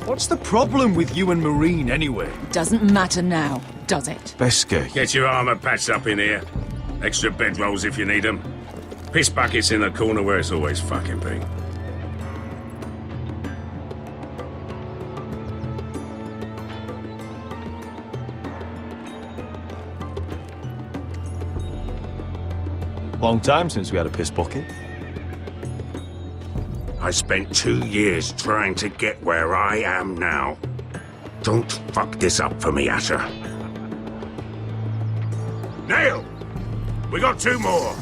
What's the problem with you and Marine, anyway? Doesn't matter now, does it? Beske. Get your armor patched up in here. Extra bedrolls if you need them. Piss buckets in the corner where it's always fucking been. Long time since we had a piss bucket. I spent 2 years trying to get where I am now. Don't fuck this up for me, Asher. Nail! We got 2 more!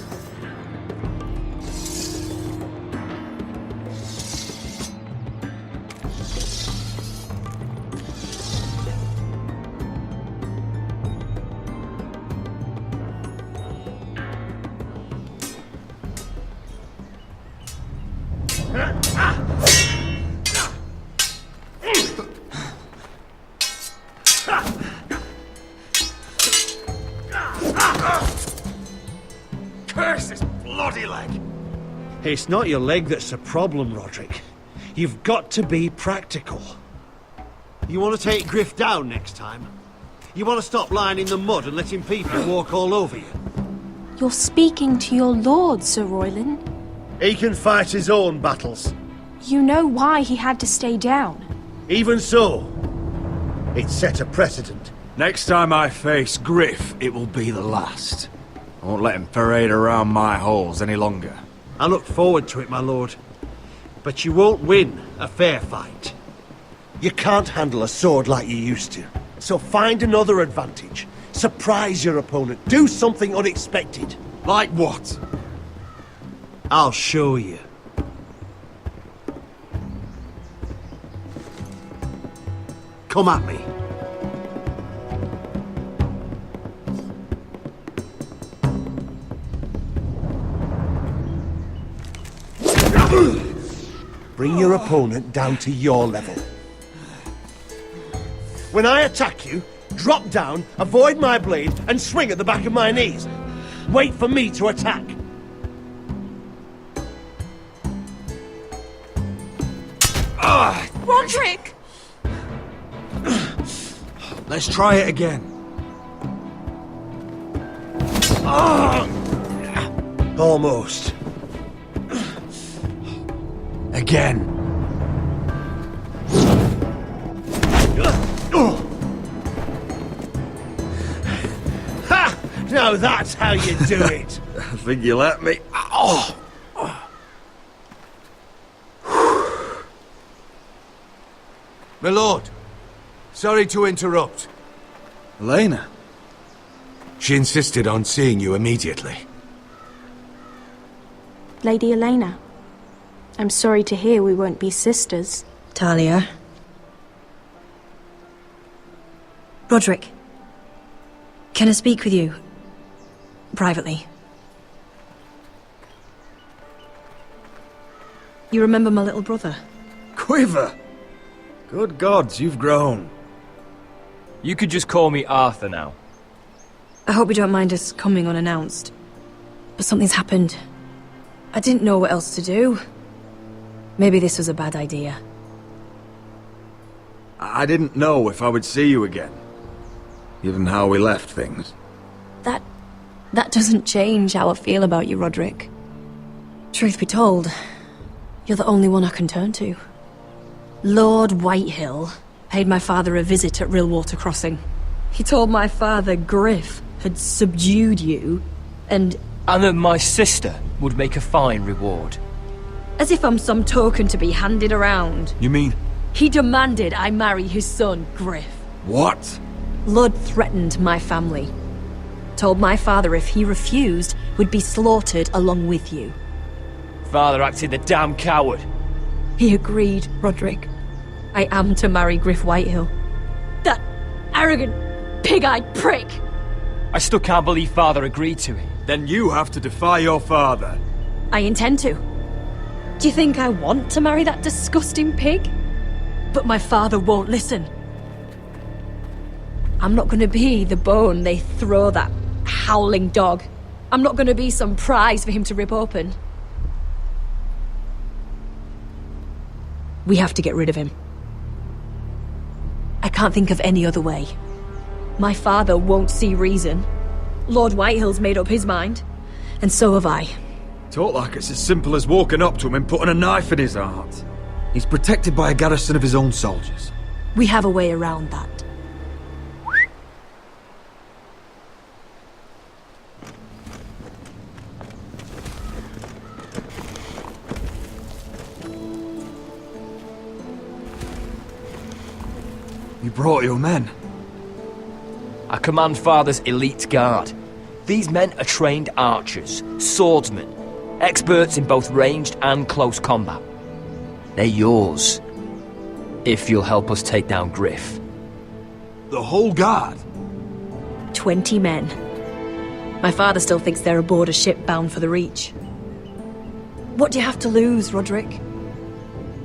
Curse this bloody leg! It's not your leg that's the problem, Roderick. You've got to be practical. You want to take Griff down next time? You want to stop lying in the mud and letting people walk all over you? You're speaking to your lord, Sir Royland. He can fight his own battles. You know why he had to stay down. Even so, it set a precedent. Next time I face Griff, it will be the last. I won't let him parade around my halls any longer. I look forward to it, my lord. But you won't win a fair fight. You can't handle a sword like you used to. So find another advantage. Surprise your opponent. Do something unexpected. Like what? I'll show you. Come at me. Bring your opponent down to your level. When I attack you, drop down, avoid my blade, and swing at the back of my knees. Wait for me to attack. Roderick! Let's try it again. Almost. Again. Ha! Now that's how you do it. I think you let me. Oh! My lord, sorry to interrupt. Elena? She insisted on seeing you immediately. Lady Elena, I'm sorry to hear we won't be sisters. Talia. Roderick. Can I speak with you? Privately. You remember my little brother? Quiver! Good gods, you've grown. You could just call me Arthur now. I hope you don't mind us coming unannounced. But something's happened. I didn't know what else to do. Maybe this was a bad idea. I didn't know if I would see you again. Given how we left things. That doesn't change how I feel about you, Roderick. Truth be told, you're the only one I can turn to. Lord Whitehill paid my father a visit at Rillwater Crossing. He told my father Griff had subdued you, and that my sister would make a fine reward. as if I'm some token to be handed around. You mean... He demanded I marry his son, Griff. What? Lud threatened my family. Told my father if he refused, would be slaughtered along with you. Father acted the damn coward. He agreed, Roderick. I am to marry Griff Whitehill. That arrogant, pig-eyed prick! I still can't believe Father agreed to it. Then you have to defy your father. I intend to. Do you think I want to marry that disgusting pig? But my father won't listen. I'm not gonna be the bone they throw that howling dog. I'm not gonna be some prize for him to rip open. We have to get rid of him. I can't think of any other way. My father won't see reason. Lord Whitehill's made up his mind. And so have I. Talk like it's as simple as walking up to him and putting a knife in his heart. He's protected by a garrison of his own soldiers. We have a way around that. You brought your men. I command Father's elite guard. These men are trained archers, swordsmen, experts in both ranged and close combat. They're yours, if you'll help us take down Griff. The whole guard? 20 men. My father still thinks they're aboard a ship bound for the Reach. What do you have to lose, Roderick?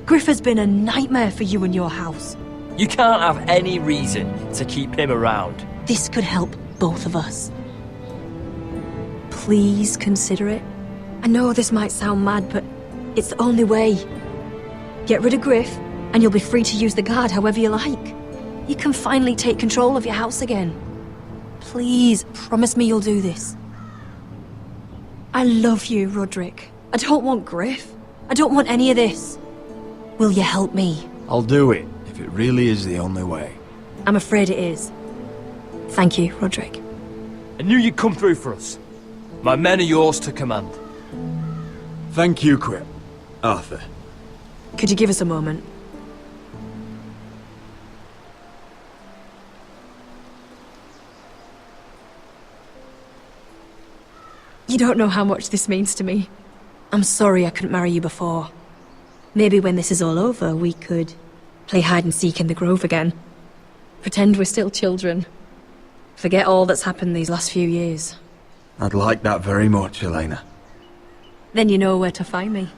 Griff has been a nightmare for you and your house. You can't have any reason to keep him around. This could help both of us. Please consider it. I know this might sound mad, but it's the only way. Get rid of Griff, and you'll be free to use the guard however you like. You can finally take control of your house again. Please, promise me you'll do this. I love you, Roderick. I don't want Griff. I don't want any of this. Will you help me? I'll do it, if it really is the only way. I'm afraid it is. Thank you, Roderick. I knew you'd come through for us. My men are yours to command. Thank you, Quip. Arthur. Could you give us a moment? You don't know how much this means to me. I'm sorry I couldn't marry you before. Maybe when this is all over, we could play hide and seek in the grove again. Pretend we're still children. Forget all that's happened these last few years. I'd like that very much, Elena. Then you know where to find me.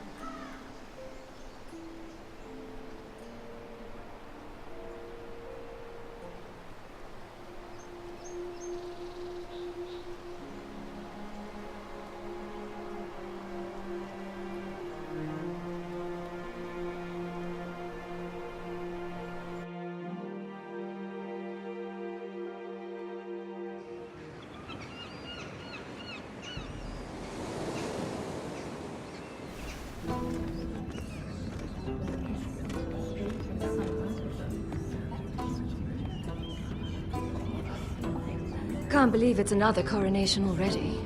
Can't believe it's another coronation already.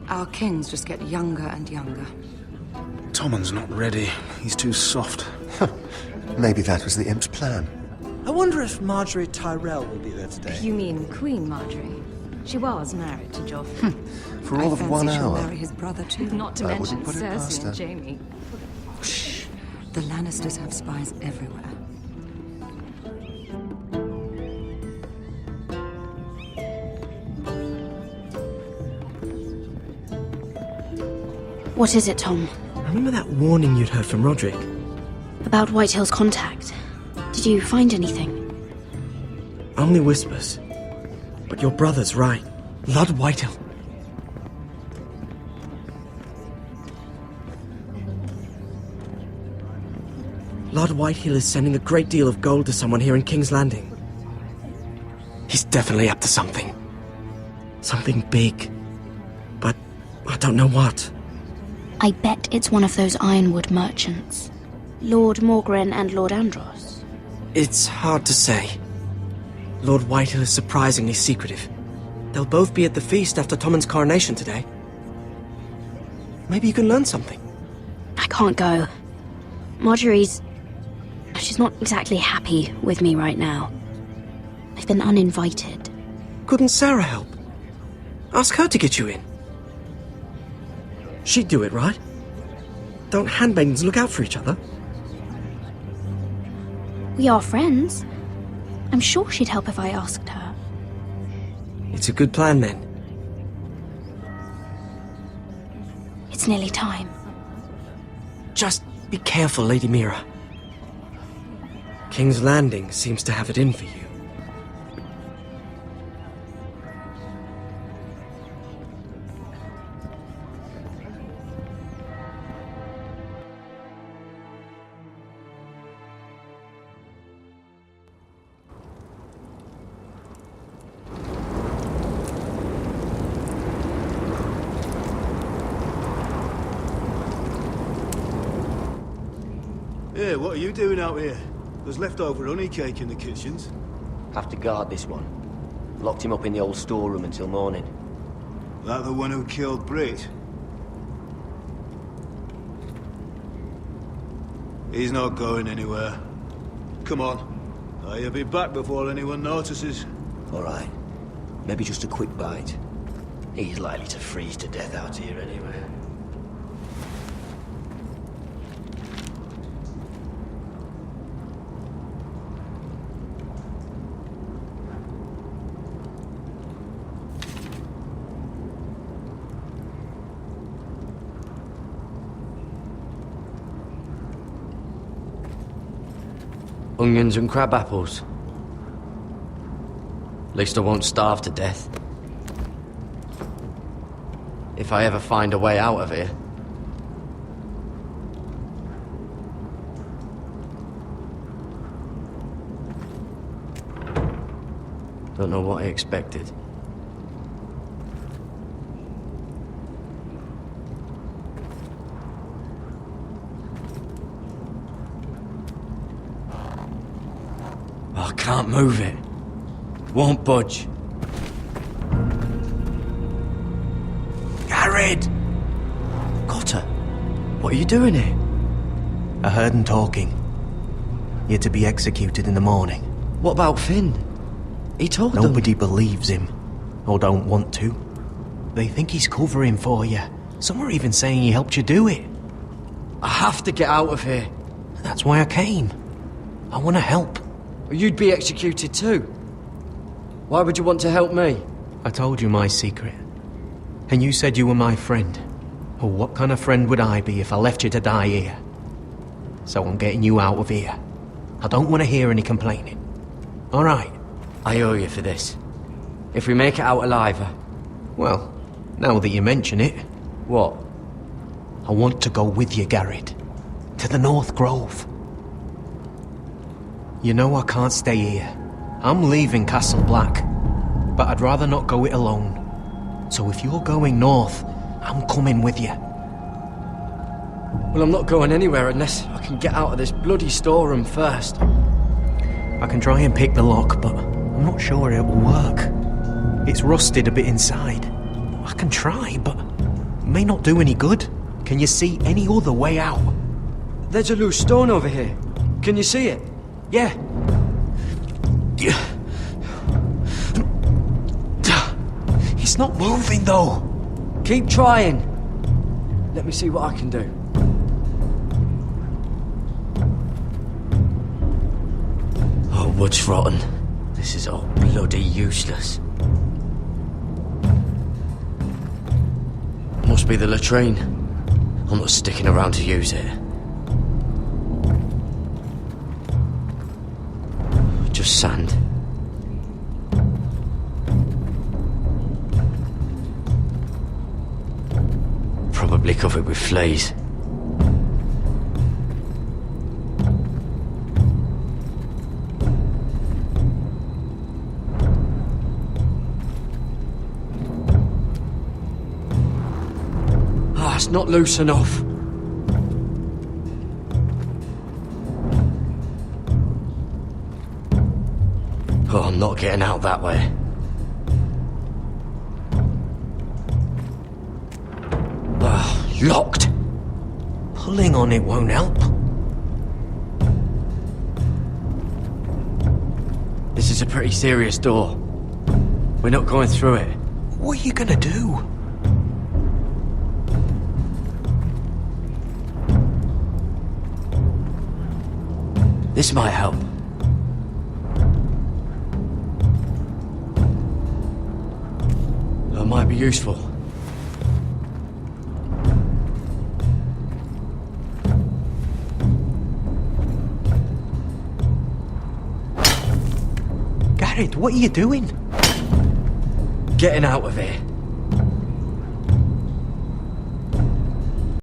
Our kings just get younger and younger. Tommen's not ready. He's too soft. Maybe that was the imp's plan. I wonder if Marjorie Tyrell will be there today. You mean Queen Marjorie? She was married to Joffrey. For all of 1 she'll hour. marry his brother too. Not to I mention wouldn't put it past Cersei her. and Jaime. Shh. The Lannisters have spies everywhere. What is it, Tom? Remember that warning you'd heard from Roderick? About Whitehill's contact. Did you find anything? Only whispers. But your brother's right. Lord Whitehill. Lord Whitehill is sending a great deal of gold to someone here in King's Landing. He's definitely up to something. Something big. But I don't know what. I bet it's one of those ironwood merchants. Lord Morgren and Lord Andros. It's hard to say. Lord Whitehill is surprisingly secretive. They'll both be at the feast after Tommen's coronation today. Maybe you can learn something. I can't go. She's not exactly happy with me right now. I've been uninvited. Couldn't Sarah help? Ask her to get you in. She'd do it, right? Don't handmaidens look out for each other? We are friends. I'm sure she'd help if I asked her. It's a good plan, then. It's nearly time. Just be careful, Lady Mira. King's Landing seems to have it in for you. Yeah, what are you doing out here? There's leftover honey cake in the kitchens. Have to guard this one. Locked him up in the old storeroom until morning. That the one who killed Brit? He's not going anywhere. Come on. You'll be back before anyone notices. All right. Maybe just a quick bite. He's likely to freeze to death out here anyway. Onions and crab apples. At least I won't starve to death. If I ever find a way out of here. Don't know what I expected. I can't move it. Won't budge. Garrett! Cotter, what are you doing here? I heard him talking. You're to be executed in the morning. What about Finn? He told them. Nobody believes him, or don't want to. They think he's covering for you. Some are even saying he helped you do it. I have to get out of here. That's why I came. I want to help. You'd be executed too. Why would you want to help me? I told you my secret. And you said you were my friend. Well, what kind of friend would I be if I left you to die here? So I'm getting you out of here. I don't want to hear any complaining. All right? I owe you for this. If we make it out alive... Well, now that you mention it... What? I want to go with you, Garrett. To the North Grove. You know I can't stay here. I'm leaving Castle Black. But I'd rather not go it alone. So if you're going north, I'm coming with you. Well, I'm not going anywhere unless I can get out of this bloody storeroom first. I can try and pick the lock, but I'm not sure it will work. It's rusted a bit inside. I can try, but it may not do any good. Can you see any other way out? There's a loose stone over here. Can you see it? Yeah. It's not moving, though. Keep trying. Let me see what I can do. Oh, wood's rotten. This is all bloody useless. Must be the latrine. I'm not sticking around to use it. Just sand. Probably covered with fleas. Ah, it's not loose enough. Oh, I'm not getting out that way. Locked. Pulling on it won't help. This is a pretty serious door. We're not going through it. What are you gonna do? This might help. That might be useful. Garrett, what are you doing? Getting out of here.